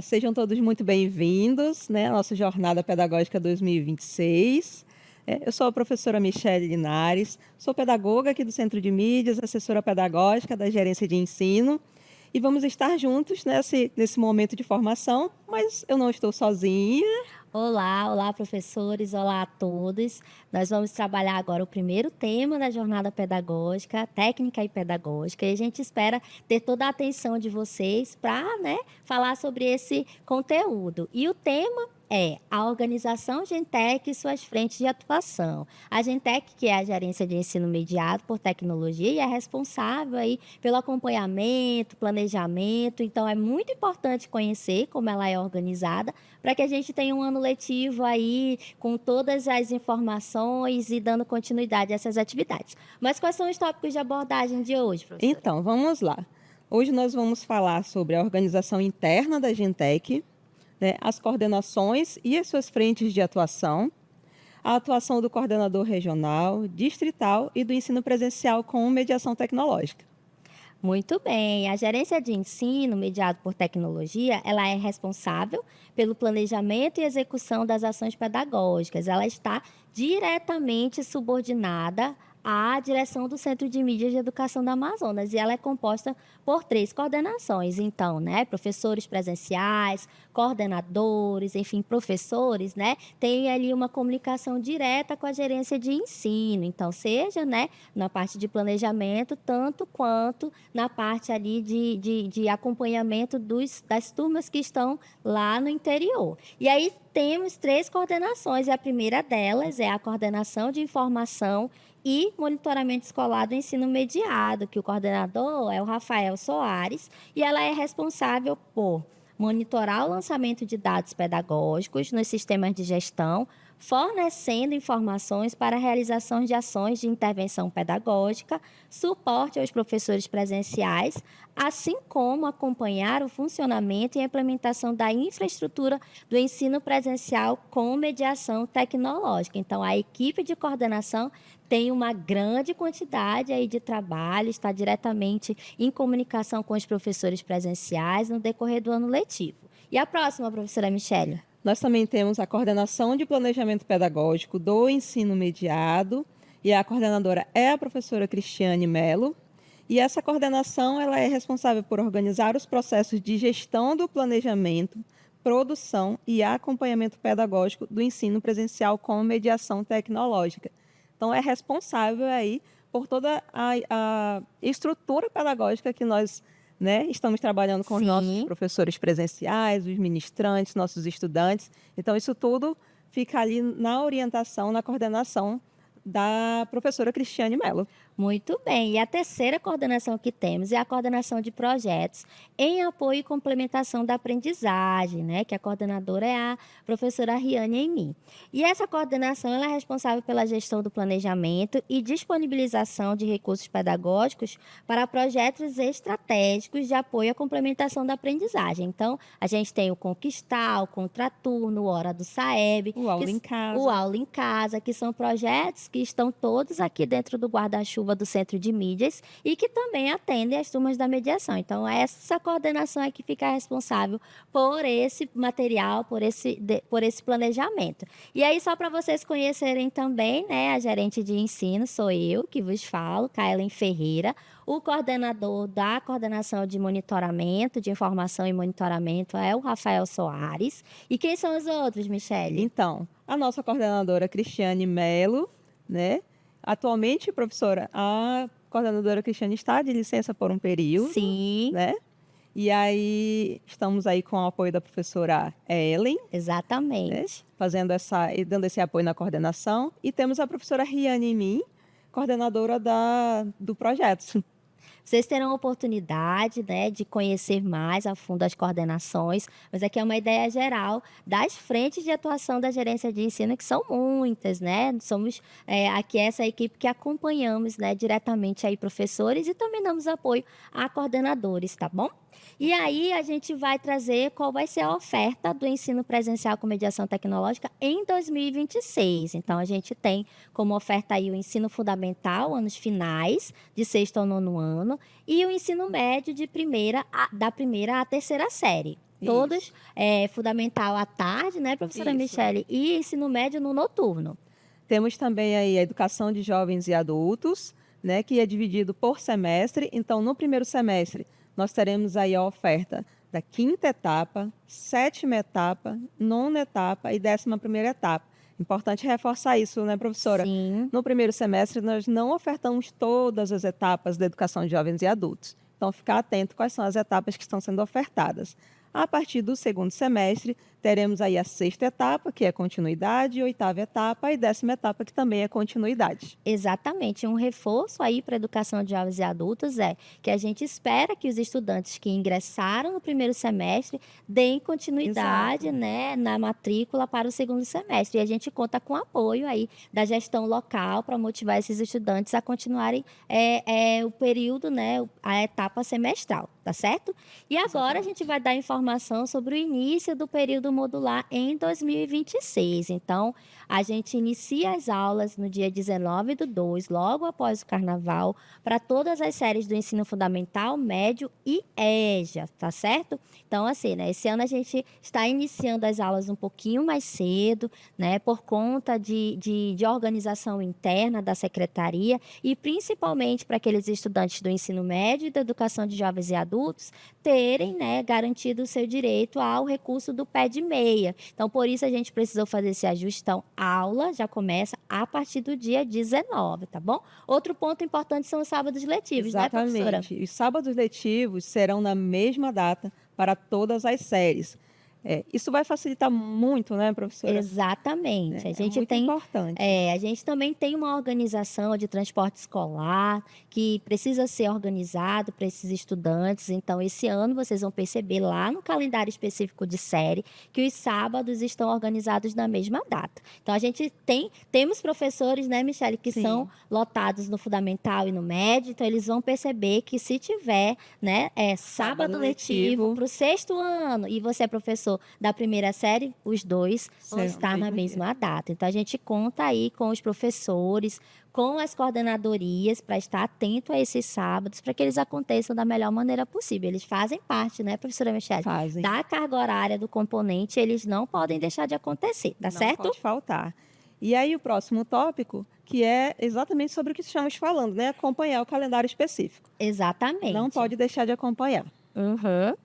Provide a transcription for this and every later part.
Sejam todos muito bem-vindos, né, à nossa Jornada Pedagógica 2026. Eu sou a professora Michele Linares, sou pedagoga aqui do Centro de Mídias, assessora pedagógica da Gerência de Ensino, e vamos estar juntos nesse momento de formação, mas eu não estou sozinha. Olá, professores, olá a todos. Nós vamos trabalhar agora o primeiro tema da jornada pedagógica, técnica e pedagógica, e a gente espera ter toda a atenção de vocês para, falar sobre esse conteúdo. E o tema é a organização Gentec e suas frentes de atuação. A Gentec, que é a Gerência de Ensino Mediado por Tecnologia, e é responsável aí pelo acompanhamento, planejamento. Então, é muito importante conhecer como ela é organizada para que a gente tenha um ano letivo aí com todas as informações e dando continuidade a essas atividades. Mas quais são os tópicos de abordagem de hoje, professora? Então, vamos lá. Hoje nós vamos falar sobre a organização interna da Gentec, né, as coordenações e as suas frentes de atuação, a atuação do coordenador regional, distrital e do ensino presencial com mediação tecnológica. Muito bem. A gerência de ensino, mediado por tecnologia, ela é responsável pelo planejamento e execução das ações pedagógicas. Ela está diretamente subordinada à direção do Centro de Mídias de Educação do Amazonas, e ela é composta por 3 coordenações. Então, professores presenciais, coordenadores, enfim, professores, tem ali uma comunicação direta com a gerência de ensino. Então, seja, na parte de planejamento, tanto quanto na parte ali de acompanhamento das turmas que estão lá no interior. E aí temos 3 coordenações, e a primeira delas é a coordenação de informação e monitoramento escolar do ensino mediado, que o coordenador é o Rafael Soares, e ela é responsável por monitorar o lançamento de dados pedagógicos nos sistemas de gestão, fornecendo informações para a realização de ações de intervenção pedagógica, suporte aos professores presenciais, assim como acompanhar o funcionamento e a implementação da infraestrutura do ensino presencial com mediação tecnológica. Então, a equipe de coordenação tem uma grande quantidade aí de trabalho, está diretamente em comunicação com os professores presenciais no decorrer do ano letivo. E a próxima, professora Michele? Nós também temos a coordenação de planejamento pedagógico do ensino mediado, e a coordenadora é a professora Cristiane Melo. E essa coordenação ela é responsável por organizar os processos de gestão do planejamento, produção e acompanhamento pedagógico do ensino presencial com mediação tecnológica. Então, é responsável aí por toda a estrutura pedagógica que nós estamos trabalhando com os nossos professores presenciais, os ministrantes, nossos estudantes. Então, isso tudo fica ali na orientação, na coordenação da professora Cristiane Melo. Muito bem. E a terceira coordenação que temos é a coordenação de projetos em apoio e complementação da aprendizagem, que a coordenadora é a professora Riane Emim. E essa coordenação ela é responsável pela gestão do planejamento e disponibilização de recursos pedagógicos para projetos estratégicos de apoio à complementação da aprendizagem. Então, a gente tem o Conquistar, o Contraturno, o Hora do Saeb, O Aula em Casa. o Aula em Casa, que são projetos que estão todos aqui dentro do guarda-chuva do Centro de Mídias e que também atendem as turmas da mediação. Então, essa coordenação é que fica responsável por esse material, por esse planejamento. E aí, só para vocês conhecerem também, a gerente de ensino sou eu, que vos falo, Kaelen Ferreira. O coordenador da coordenação de monitoramento, de informação e monitoramento é o Rafael Soares. E quem são os outros, Michele? Então, a nossa coordenadora Cristiane Melo, Atualmente, professora, a coordenadora Cristiane está de licença por um período. Sim. E aí, estamos aí com o apoio da professora Ellen. Exatamente. E dando esse apoio na coordenação. E temos a professora Riane Emim, coordenadora do projeto. Vocês terão oportunidade, de conhecer mais a fundo as coordenações, mas aqui é uma ideia geral das frentes de atuação da gerência de ensino, que são muitas, Somos aqui essa equipe que acompanhamos, diretamente aí professores e também damos apoio a coordenadores, tá bom? E aí a gente vai trazer qual vai ser a oferta do ensino presencial com mediação tecnológica em 2026. Então, a gente tem como oferta aí o ensino fundamental, anos finais, de sexto ao nono ano, e o ensino médio da primeira à terceira série. Todos fundamental à tarde, né, professora Isso. Michele? E ensino médio no noturno. Temos também aí a educação de jovens e adultos, né, que é dividido por semestre. Então, no primeiro semestre, nós teremos aí a oferta da 5ª etapa, 7ª etapa, 9ª etapa e 11ª etapa. Importante reforçar isso, né, professora? Sim. No primeiro semestre, nós não ofertamos todas as etapas da educação de jovens e adultos. Então, ficar atento quais são as etapas que estão sendo ofertadas. A partir do segundo semestre, teremos aí a 6ª etapa, que é continuidade, 8ª etapa e 10ª etapa, que também é continuidade. Exatamente. Um reforço aí para a educação de jovens e adultos é que a gente espera que os estudantes que ingressaram no primeiro semestre deem continuidade, Exato. né, na matrícula para o segundo semestre. E a gente conta com o apoio aí da gestão local para motivar esses estudantes a continuarem o período, né, a etapa semestral, tá certo? E agora a gente vai dar informação sobre o início do período modular em 2026. Então, a gente inicia as aulas no dia 19/2, logo após o carnaval, para todas as séries do ensino fundamental, médio e EJA, tá certo? Então, assim, né, esse ano a gente está iniciando as aulas um pouquinho mais cedo, né, por conta de organização interna da secretaria e principalmente para aqueles estudantes do ensino médio e da educação de jovens e adultos terem, né, garantido o seu direito ao recurso do pé de meia. Então, por isso a gente precisou fazer esse ajuste. Então, a aula já começa a partir do dia 19, tá bom? Outro ponto importante são os sábados letivos, né, professora? Exatamente. Os sábados letivos serão na mesma data para todas as séries. Isso vai facilitar muito, né, professora? Exatamente. A É gente muito tem importante. a gente também tem uma organização de transporte escolar que precisa ser organizado para esses estudantes. Então, esse ano vocês vão perceber lá no calendário específico de série que os sábados estão organizados na mesma data. Então, a gente temos professores, né, Michele, que Sim. são lotados no fundamental e no médio. Então, eles vão perceber que se tiver, né, sábado letivo para o 6º ano e você é professor da primeira série, os dois vão Serão estar no na mesmo mesma data. Então, a gente conta aí com os professores, com as coordenadorias, para estar atento a esses sábados, para que eles aconteçam da melhor maneira possível. Eles fazem parte, né, professora Michele, Fazem. da carga horária do componente, eles não podem deixar de acontecer, tá Não certo? pode faltar. E aí, o próximo tópico, que é exatamente sobre o que estamos falando, né? Acompanhar o calendário específico. Exatamente. Não pode deixar de acompanhar. Uhum.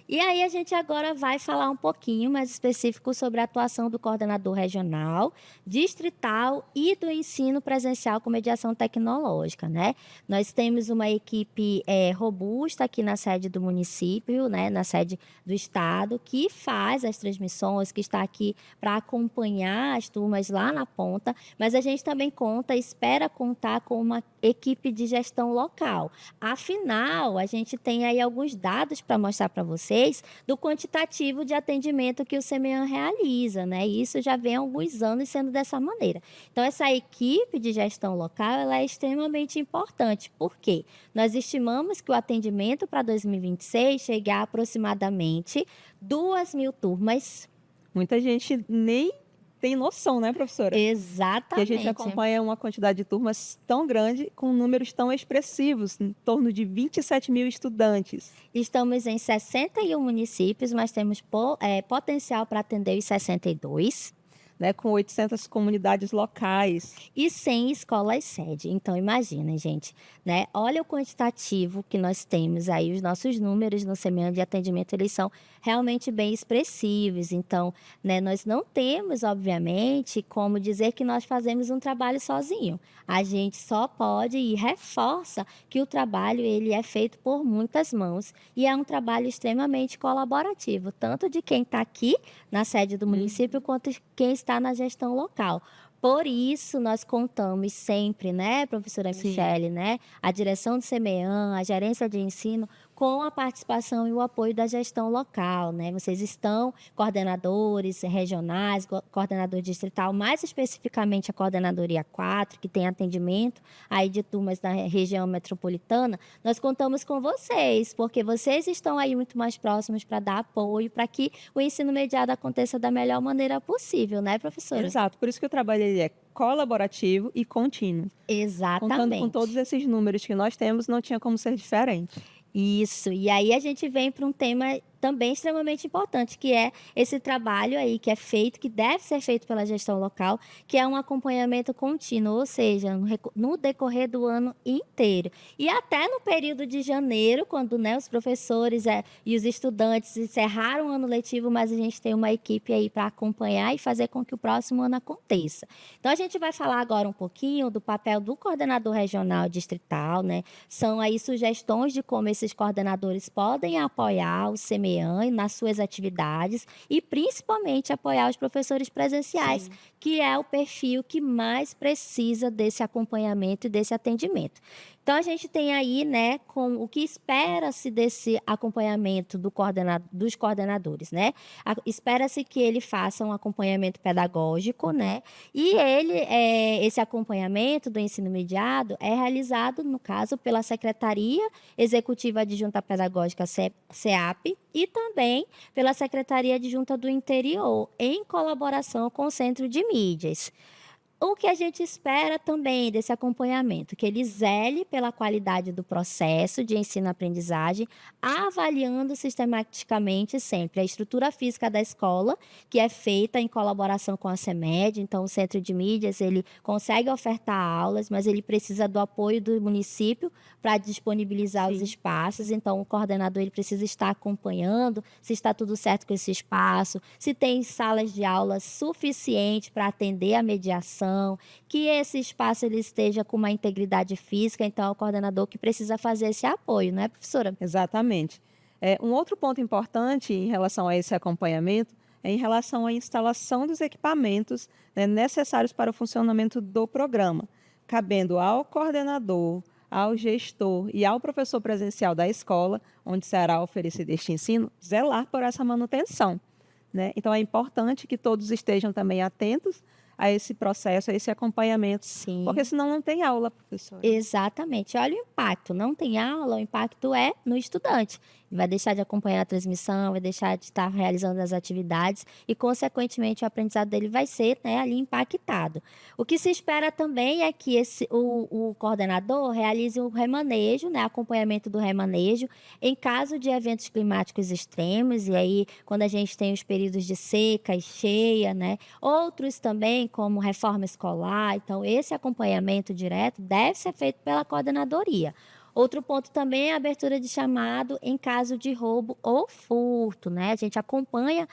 E aí a gente agora vai falar um pouquinho mais específico sobre a atuação do coordenador regional, distrital e do ensino presencial com mediação tecnológica, né? Nós temos uma equipe robusta aqui na sede do município, né, na sede do estado, que faz as transmissões, que está aqui para acompanhar as turmas lá na ponta, mas a gente também espera contar com uma equipe de gestão local. Afinal, a gente tem aí alguns dados para mostrar para vocês do quantitativo de atendimento que o CEMEAN realiza, né? E isso já vem há alguns anos sendo dessa maneira. Então, essa equipe de gestão local, ela é extremamente importante. Por quê? Nós estimamos que o atendimento para 2026 chegue a aproximadamente 2.000 turmas. Muita gente nem tem noção, né, professora? Que a Exatamente. gente acompanha uma quantidade de turmas tão grande, com números tão expressivos, em torno de 27.000 estudantes. Estamos em 61 municípios, mas temos potencial para atender os 62. Né, com 800 comunidades locais. E 100 escolas sede. Então, imagina, gente, né? Olha o quantitativo que nós temos aí, os nossos números no CEMEAN de atendimento, eles são realmente bem expressivos. Então, né, nós não temos, obviamente, como dizer que nós fazemos um trabalho sozinho. A gente só pode e reforça que o trabalho ele é feito por muitas mãos e é um trabalho extremamente colaborativo, tanto de quem está aqui na sede do município, quanto quem está na gestão local. Por isso, nós contamos sempre, né, professora Michele, né, a direção do CEMEAN, a gerência de ensino, com a participação e o apoio da gestão local, né? Vocês estão coordenadores regionais, coordenador distrital, mais especificamente a coordenadoria 4, que tem atendimento aí de turmas da região metropolitana. Nós contamos com vocês, porque vocês estão aí muito mais próximos para dar apoio, para que o ensino mediado aconteça da melhor maneira possível, né, professora? Exato, por isso que o trabalho ele é colaborativo e contínuo. Exatamente. Contando com todos esses números que nós temos, não tinha como ser diferente. Isso, e aí a gente vem para um tema também extremamente importante, que é esse trabalho aí que é feito, que deve ser feito pela gestão local, que é um acompanhamento contínuo, ou seja, no decorrer do ano inteiro. E até no período de janeiro, quando, né, os professores e os estudantes encerraram o ano letivo, mas a gente tem uma equipe aí para acompanhar e fazer com que o próximo ano aconteça. Então, a gente vai falar agora um pouquinho do papel do coordenador regional distrital, né? São aí sugestões de como esses coordenadores podem apoiar o CMEAN nas suas atividades e principalmente apoiar os professores presenciais, Sim. que é o perfil que mais precisa desse acompanhamento e desse atendimento. Então, a gente tem aí, né, com o que espera-se desse acompanhamento dos coordenadores, né? Espera-se que ele faça um acompanhamento pedagógico, né? E esse acompanhamento do ensino mediado é realizado, no caso, pela Secretaria Executiva Adjunta Pedagógica, SEAP, e também pela Secretaria Adjunta do Interior, em colaboração com o Centro de Mídias. O que a gente espera também desse acompanhamento? Que ele zele pela qualidade do processo de ensino-aprendizagem, avaliando sistematicamente sempre a estrutura física da escola, que é feita em colaboração com a CEMED. Então, o Centro de Mídias, ele consegue ofertar aulas, mas ele precisa do apoio do município para disponibilizar os Sim. espaços. Então, o coordenador ele precisa estar acompanhando se está tudo certo com esse espaço, se tem salas de aula suficiente para atender a mediação, que esse espaço ele esteja com uma integridade física. Então, é o coordenador que precisa fazer esse apoio, não é, professora? Exatamente. Um outro ponto importante em relação a esse acompanhamento é em relação à instalação dos equipamentos, né, necessários para o funcionamento do programa, cabendo ao coordenador, ao gestor e ao professor presencial da escola, onde será oferecido este ensino, zelar por essa manutenção, né? Então, é importante que todos estejam também atentos a esse processo, a esse acompanhamento, porque Sim. senão não tem aula, professora. Exatamente. Olha o impacto. Não tem aula, o impacto é no estudante. Ele vai deixar de acompanhar a transmissão, vai deixar de estar realizando as atividades e, consequentemente, o aprendizado dele vai ser, né, ali impactado. O que se espera também é que o coordenador realize o remanejo, né, acompanhamento do remanejo em caso de eventos climáticos extremos, e aí quando a gente tem os períodos de seca e cheia, né, outros também como reforma escolar. Então, esse acompanhamento direto deve ser feito pela coordenadoria. Outro ponto também é a abertura de chamado em caso de roubo ou furto, né? A gente acompanha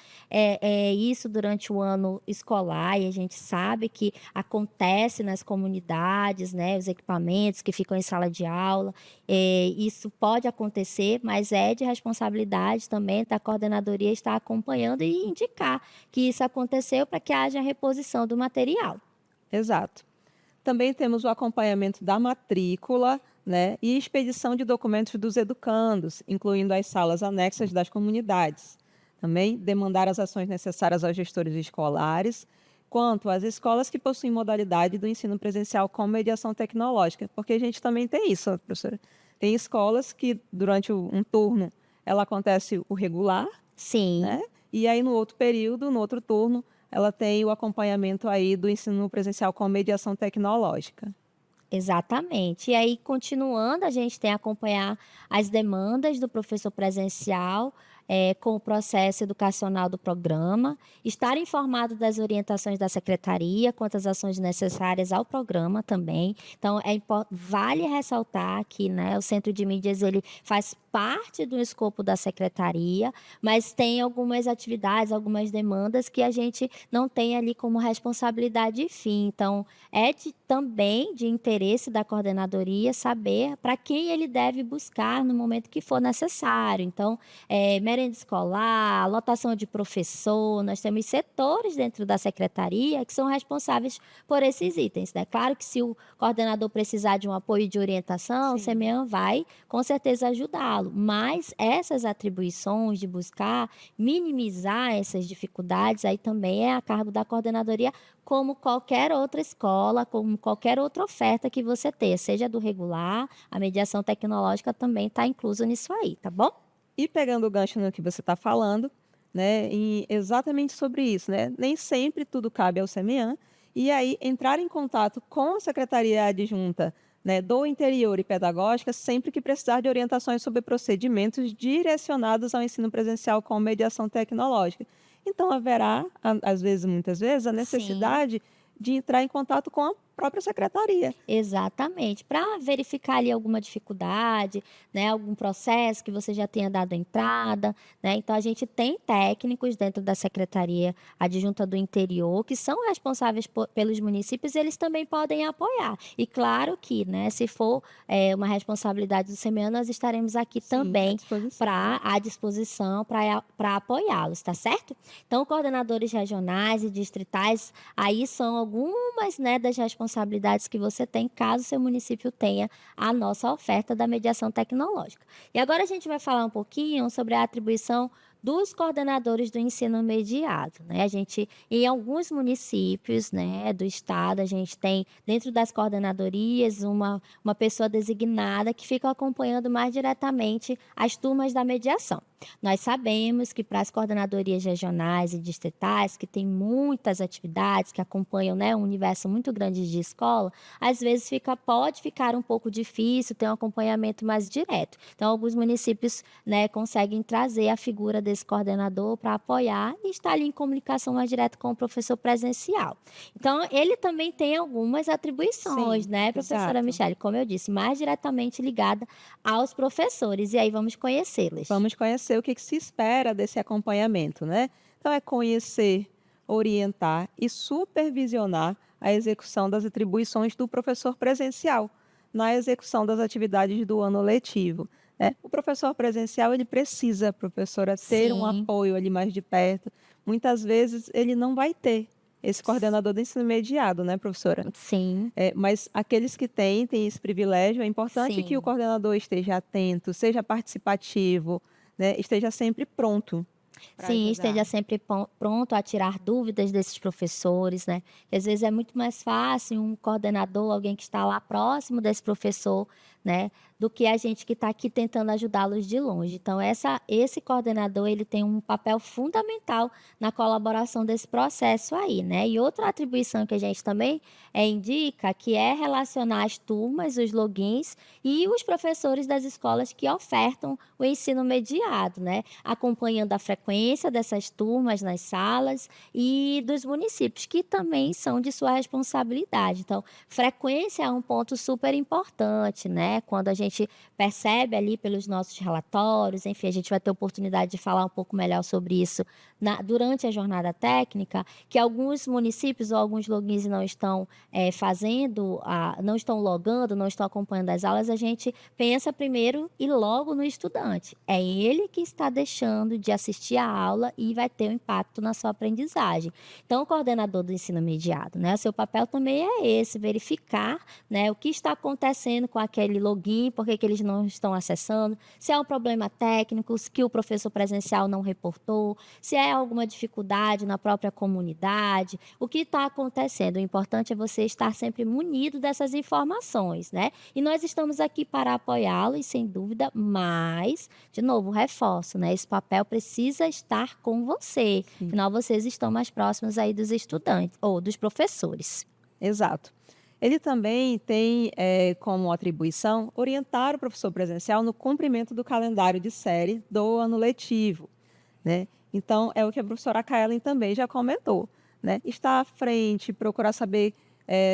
isso durante o ano escolar e a gente sabe que acontece nas comunidades, né? Os equipamentos que ficam em sala de aula, isso pode acontecer, mas é de responsabilidade também da coordenadoria estar acompanhando e indicar que isso aconteceu para que haja reposição do material. Exato. Também temos o acompanhamento da matrícula, né, e expedição de documentos dos educandos, incluindo as salas anexas das comunidades. Também demandar as ações necessárias aos gestores escolares, quanto às escolas que possuem modalidade do ensino presencial com mediação tecnológica, porque a gente também tem isso, professora. Tem escolas que, durante um turno, ela acontece o regular, Sim. né? E aí, no outro período, no outro turno, ela tem o acompanhamento aí do ensino presencial com mediação tecnológica. Exatamente. E aí, continuando, a gente tem que acompanhar as demandas do professor presencial, com o processo educacional do programa, estar informado das orientações da secretaria quanto às ações necessárias ao programa também. Então, vale ressaltar que, né, o Centro de Mídias ele faz parte do escopo da secretaria, mas tem algumas atividades, algumas demandas que a gente não tem ali como responsabilidade e fim. Então, também de interesse da coordenadoria saber para quem ele deve buscar no momento que for necessário. Então, merenda escolar, lotação de professor, nós temos setores dentro da secretaria que são responsáveis por esses itens, né? Claro que se o coordenador precisar de um apoio de orientação, o Sim. CEMEAN vai com certeza ajudá-lo, mas essas atribuições de buscar minimizar essas dificuldades aí também é a cargo da coordenadoria, como qualquer outra escola, como qualquer outra oferta que você ter, seja do regular, a mediação tecnológica também está inclusa nisso aí, tá bom? E pegando o gancho no que você está falando, né, exatamente sobre isso, né? Nem sempre tudo cabe ao CEMEAN, e aí entrar em contato com a Secretaria Adjunta né, do interior e pedagógica sempre que precisar de orientações sobre procedimentos direcionados ao ensino presencial com mediação tecnológica. Então, haverá, às vezes, muitas vezes, a Sim. necessidade de entrar em contato com a própria secretaria. Exatamente, para verificar ali alguma dificuldade, né, algum processo que você já tenha dado entrada, né. Então a gente tem técnicos dentro da Secretaria Adjunta do Interior que são responsáveis pelos municípios, eles também podem apoiar. E claro que, né, se for, uma responsabilidade do CMEA, nós estaremos aqui Sim, à também disposição. para à disposição para apoiá-los, tá certo? Então coordenadores regionais e distritais, aí são algumas, né, das responsabilidades que você tem, caso seu município tenha a nossa oferta da mediação tecnológica. E agora a gente vai falar um pouquinho sobre a atribuição dos coordenadores do ensino mediado, né? A gente, em alguns municípios, né, do estado, a gente tem dentro das coordenadorias uma pessoa designada que fica acompanhando mais diretamente as turmas da mediação. Nós sabemos que para as coordenadorias regionais e distritais, que tem muitas atividades, que acompanham, né, um universo muito grande de escola, às vezes pode ficar um pouco difícil ter um acompanhamento mais direto. Então, alguns municípios, né, conseguem trazer a figura desse coordenador para apoiar e estar ali em comunicação mais direta com o professor presencial. Então, ele também tem algumas atribuições, Sim, né, professora exato. Michele, como eu disse, mais diretamente ligada aos professores. E aí vamos conhecê-las. Vamos conhecer o que se espera desse acompanhamento, né? Então, é conhecer, orientar e supervisionar a execução das atribuições do professor presencial na execução das atividades do ano letivo, né? O professor presencial, ele precisa, professora, ter um Sim, apoio ali mais de perto. Muitas vezes ele não vai ter esse coordenador do ensino mediado, né, professora? sim, Mas aqueles que têm esse privilégio, é importante que o sim. coordenador esteja atento, seja participativo, né, esteja sempre pronto para Sim, ajudar. esteja sempre pronto a tirar dúvidas desses professores, né? Que às vezes é muito mais fácil um coordenador, alguém que está lá próximo desse professor, né? Do que a gente que está aqui tentando ajudá-los de longe. Então, esse coordenador, ele tem um papel fundamental na colaboração desse processo aí, né? E outra atribuição que a gente também indica, que é relacionar as turmas, os logins e os professores das escolas que ofertam o ensino mediado, né? Acompanhando a frequência dessas turmas nas salas e dos municípios, que também são de sua responsabilidade. Então, frequência é um ponto super importante, né? Quando a gente percebe ali pelos nossos relatórios, enfim, a gente vai ter oportunidade de falar um pouco melhor sobre isso durante a jornada técnica, que alguns municípios ou alguns logins não estão não estão logando, não estão acompanhando as aulas, a gente pensa primeiro e logo no estudante. É ele que está deixando de assistir a aula e vai ter um impacto na sua aprendizagem. Então, o coordenador do ensino mediado, né, o seu papel também é esse, verificar, né, o que está acontecendo com aquele login, por que eles não estão acessando, se é um problema técnico, se que o professor presencial não reportou, se é alguma dificuldade na própria comunidade, o que está acontecendo. O importante é você estar sempre munido dessas informações, né? E nós estamos aqui para apoiá-los, sem dúvida, mas, de novo, reforço, né? Esse papel precisa estar com você. Sim, Afinal, vocês estão mais próximos aí dos estudantes ou dos professores. exato. Ele também tem como atribuição orientar o professor presencial no cumprimento do calendário de série do ano letivo, né? Então, é o que a professora Kaellen também já comentou, né? Estar à frente, procurar saber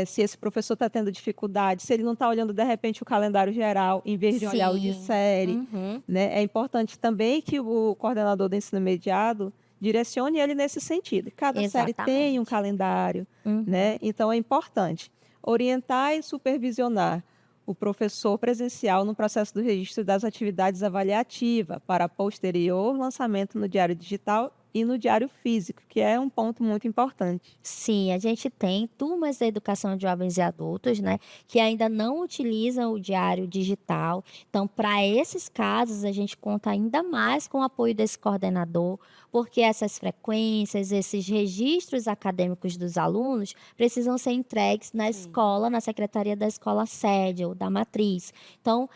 se esse professor está tendo dificuldade, se ele não está olhando, de repente, o calendário geral, em vez de olhar o de Sim. série, Uhum. né? É importante também que o coordenador do ensino mediado direcione ele nesse sentido. Cada série tem um Exatamente. calendário, Uhum. né? Então, é importante orientar e supervisionar o professor presencial no processo do registro das atividades avaliativas para posterior lançamento no diário digital e no diário físico, que é um ponto muito importante. Sim, a gente tem turmas da educação de jovens e adultos, né, que ainda não utilizam o diário digital. Então, para esses casos, a gente conta ainda mais com o apoio desse coordenador, porque essas frequências, esses registros acadêmicos dos alunos precisam ser entregues na Sim. escola, na secretaria da escola sede ou da matriz. Então,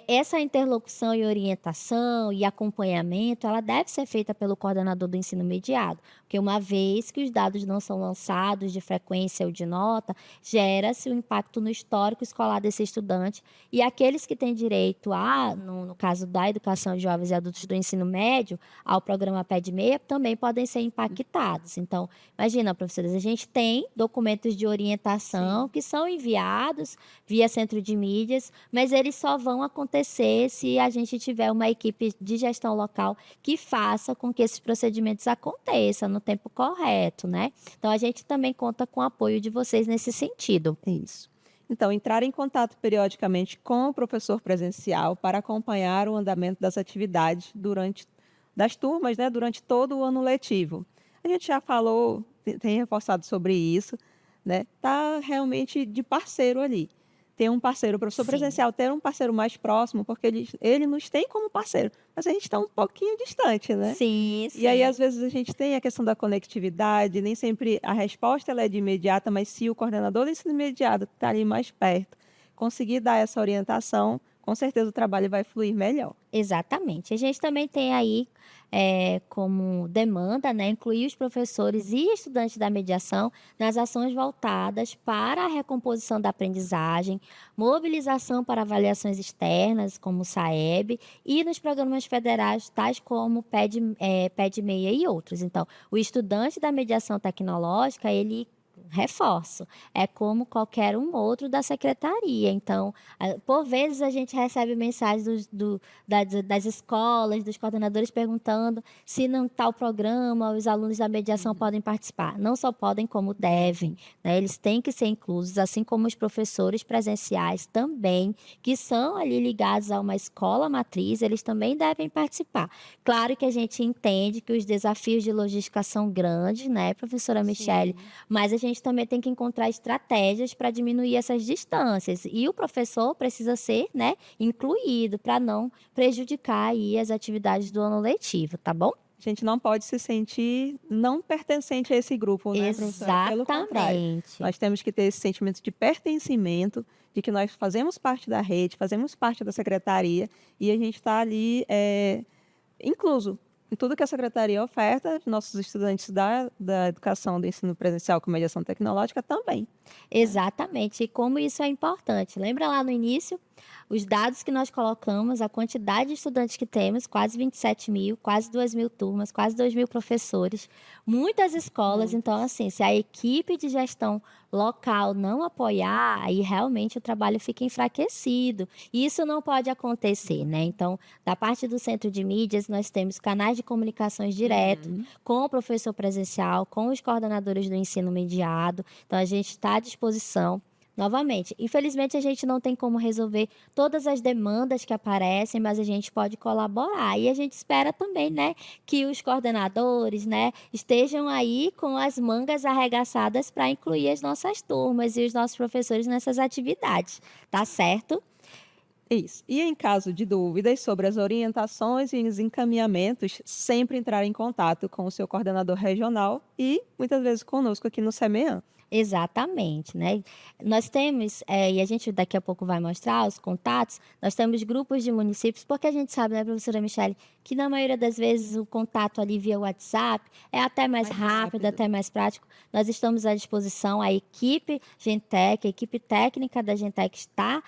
essa interlocução e orientação e acompanhamento, ela deve ser feita pelo coordenador do ensino mediado, porque uma vez que os dados não são lançados de frequência ou de nota, gera-se um impacto no histórico escolar desse estudante, e aqueles que têm direito no caso da educação de jovens e adultos do ensino médio, ao programa PED-MEIA, também podem ser impactados. Então, imagina, professores, a gente tem documentos de orientação que são enviados via centro de mídias, mas eles só vão acontecer se a gente tiver uma equipe de gestão local que faça com que esses procedimentos aconteçam no tempo correto, né? Então, a gente também conta com o apoio de vocês nesse sentido. Isso. Então, entrar em contato periodicamente com o professor presencial para acompanhar o andamento das atividades das turmas, né, durante todo o ano letivo. A gente já falou, tem reforçado sobre isso, né? Tá realmente de parceiro ali. Ter um parceiro, o professor Sim. presencial ter um parceiro mais próximo, porque ele nos tem como parceiro, mas a gente está um pouquinho distante, né? Sim, E aí, sim. às vezes, a gente tem a questão da conectividade, nem sempre a resposta ela é de imediata, mas se o coordenador do ensino imediato está ali mais perto, conseguir dar essa orientação, com certeza o trabalho vai fluir melhor. Exatamente. A gente também tem aí como demanda, né, incluir os professores e estudantes da mediação nas ações voltadas para a recomposição da aprendizagem, mobilização para avaliações externas, como o SAEB, e nos programas federais, tais como PED-MEIA e outros. Então, o estudante da mediação tecnológica, ele reforço, é como qualquer um outro da secretaria. Então, por vezes a gente recebe mensagens das escolas, dos coordenadores perguntando se não tal programa, os alunos da mediação podem participar. Não só podem, como devem, né? Eles têm que ser inclusos, assim como os professores presenciais também, que são ali ligados a uma escola matriz, eles também devem participar. Claro que a gente entende que os desafios de logística são grandes, né, professora Michele? Mas a gente também tem que encontrar estratégias para diminuir essas distâncias. E o professor precisa ser, né, incluído para não prejudicar aí as atividades do ano letivo, tá bom? A gente não pode se sentir não pertencente a esse grupo, né, professora? Pelo contrário, Exatamente. nós temos que ter esse sentimento de pertencimento, de que nós fazemos parte da rede, fazemos parte da secretaria e a gente está ali incluso em tudo que a secretaria oferta, nossos estudantes da educação do ensino presencial com mediação tecnológica também. Exatamente. E como isso é importante. Lembra lá no início? Os dados que nós colocamos, a quantidade de estudantes que temos, quase 27 mil, quase 2.000 turmas, quase 2.000 professores, muitas escolas. Então, assim, se a equipe de gestão local não apoiar, aí realmente o trabalho fica enfraquecido. E isso não pode acontecer, né? Então, da parte do centro de mídias, nós temos canais de comunicações direto com o professor presencial, com os coordenadores do ensino mediado. Então, a gente está à disposição. Novamente, infelizmente a gente não tem como resolver todas as demandas que aparecem, mas a gente pode colaborar. E a gente espera também, né, que os coordenadores, né, estejam aí com as mangas arregaçadas para incluir as nossas turmas e os nossos professores nessas atividades, tá certo? Isso. E em caso de dúvidas sobre as orientações e os encaminhamentos, sempre entrar em contato com o seu coordenador regional e muitas vezes conosco aqui no SEMEAN. Exatamente, né? Nós temos, e a gente daqui a pouco vai mostrar os contatos, nós temos grupos de municípios, porque a gente sabe, né, professora Michele, que na maioria das vezes o contato ali via WhatsApp é até mais rápido, até mais prático. Nós estamos à disposição, a equipe Gentec, a equipe técnica da Gentec está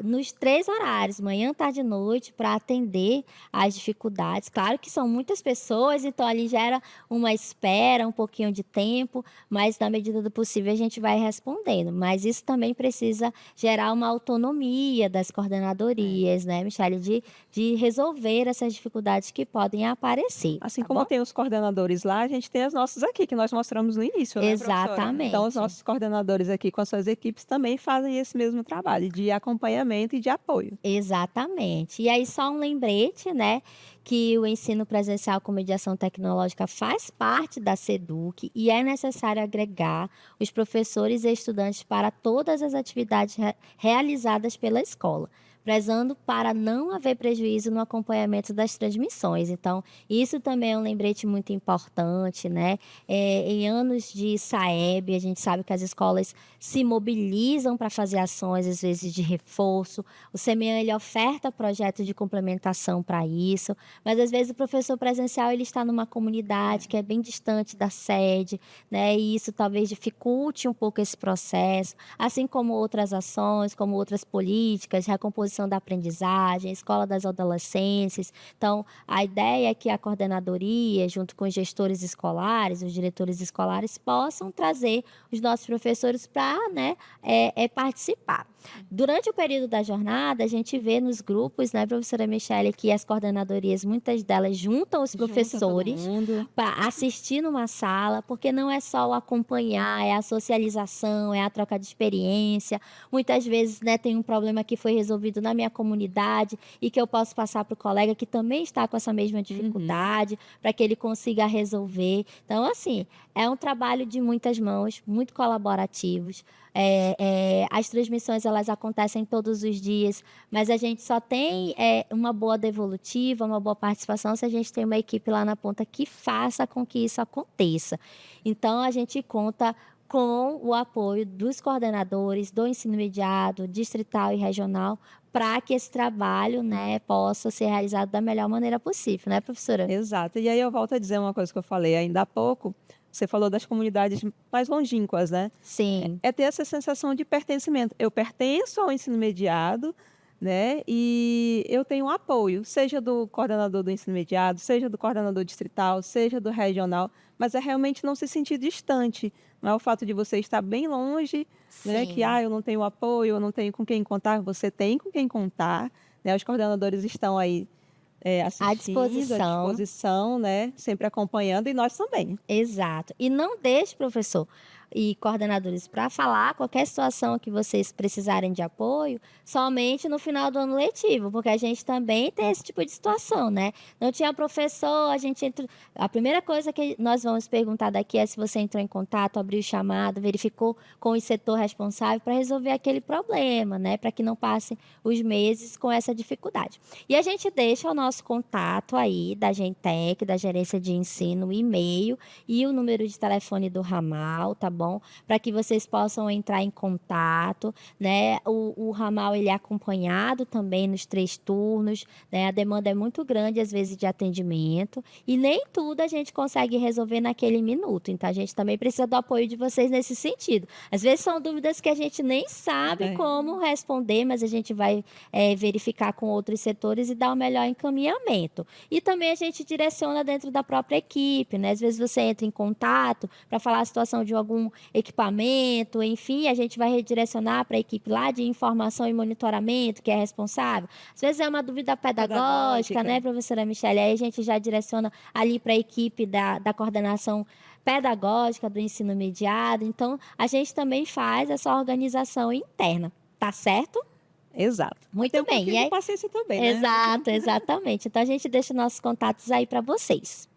nos 3 horários, manhã, tarde e noite, para atender às dificuldades. Claro que são muitas pessoas, então ali gera uma espera, um pouquinho de tempo, mas na medida do possível a gente vai respondendo. Mas isso também precisa gerar uma autonomia das coordenadorias, né, Michele, de resolver essas dificuldades que podem aparecer. Assim tá como bom? tem os coordenadores lá, a gente tem as nossas aqui, que nós mostramos no início, né, professora? Exatamente. Então, os nossos coordenadores aqui com as suas equipes também fazem esse mesmo trabalho de acompanhamento e de apoio. Exatamente. E aí, só um lembrete, né? Que o ensino presencial com mediação tecnológica faz parte da SEDUC e é necessário agregar os professores e estudantes para todas as atividades realizadas pela escola. prezando para não haver prejuízo no acompanhamento das transmissões. Então, isso também é um lembrete muito importante, né? Em anos de SAEB, a gente sabe que as escolas se mobilizam para fazer ações, às vezes, de reforço. O CEMEAN, ele oferta projetos de complementação para isso, mas às vezes o professor presencial ele está numa comunidade que é bem distante da sede, né? E isso talvez dificulte um pouco esse processo, assim como outras ações, como outras políticas, recomposição da aprendizagem, escola das adolescências. Então, a ideia é que a coordenadoria, junto com os gestores escolares, os diretores escolares, possam trazer os nossos professores para, né, participar. Durante o período da jornada, a gente vê nos grupos, né, professora Michele, que as coordenadorias, muitas delas juntam os professores para assistir numa sala, porque não é só o acompanhar, é a socialização, é a troca de experiência. Muitas vezes, né, tem um problema que foi resolvido na minha comunidade e que eu posso passar para o colega que também está com essa mesma dificuldade, para que ele consiga resolver. Então, assim, é um trabalho de muitas mãos, muito colaborativos. As transmissões elas acontecem todos os dias, mas a gente só tem uma boa devolutiva, uma boa participação se a gente tem uma equipe lá na ponta que faça com que isso aconteça. Então, a gente conta com o apoio dos coordenadores do ensino imediato, distrital e regional, para que esse trabalho, né, possa ser realizado da melhor maneira possível, né, professora? Exato. E aí eu volto a dizer uma coisa que eu falei ainda há pouco. Você falou das comunidades mais longínquas, né? Sim. É ter essa sensação de pertencimento. Eu pertenço ao ensino mediado, né? E eu tenho um apoio, seja do coordenador do ensino mediado, seja do coordenador distrital, seja do regional, mas é realmente não se sentir distante. Não é o fato de você estar bem longe, né? Que Sim. eu não tenho apoio, eu não tenho com quem contar. Você tem com quem contar, né? Os coordenadores estão aí À assistindo, à disposição. disposição, né? Sempre acompanhando e nós também. Exato. E não deixe, professor e coordenadores, para falar qualquer situação que vocês precisarem de apoio, somente no final do ano letivo, porque a gente também tem esse tipo de situação, né? Não tinha professor, a gente entra. A primeira coisa que nós vamos perguntar daqui é se você entrou em contato, abriu o chamado, verificou com o setor responsável para resolver aquele problema, né? Para que não passem os meses com essa dificuldade. E a gente deixa o nosso contato aí da Gentec, da Gerência de Ensino, o e-mail e o número de telefone do ramal, tá bom? Para que vocês possam entrar em contato, né? O ramal ele é acompanhado também nos 3 turnos, né? A demanda é muito grande às vezes de atendimento e nem tudo a gente consegue resolver naquele minuto. Então a gente também precisa do apoio de vocês nesse sentido. Às vezes são dúvidas que a gente nem sabe como responder, mas a gente vai verificar com outros setores e dar o melhor encaminhamento. E também a gente direciona dentro da própria equipe, né? Às vezes você entra em contato para falar a situação de algum equipamento, enfim, a gente vai redirecionar para a equipe lá de informação e monitoramento, que é responsável. Às vezes é uma dúvida pedagógica, né, professora Michele? Aí a gente já direciona ali para a equipe da coordenação pedagógica do ensino mediado. Então, a gente também faz essa organização interna, tá certo? Exato. Muito Tem um bem. pouquinho de paciência também, né? Exato, exatamente. Então, a gente deixa nossos contatos aí para vocês.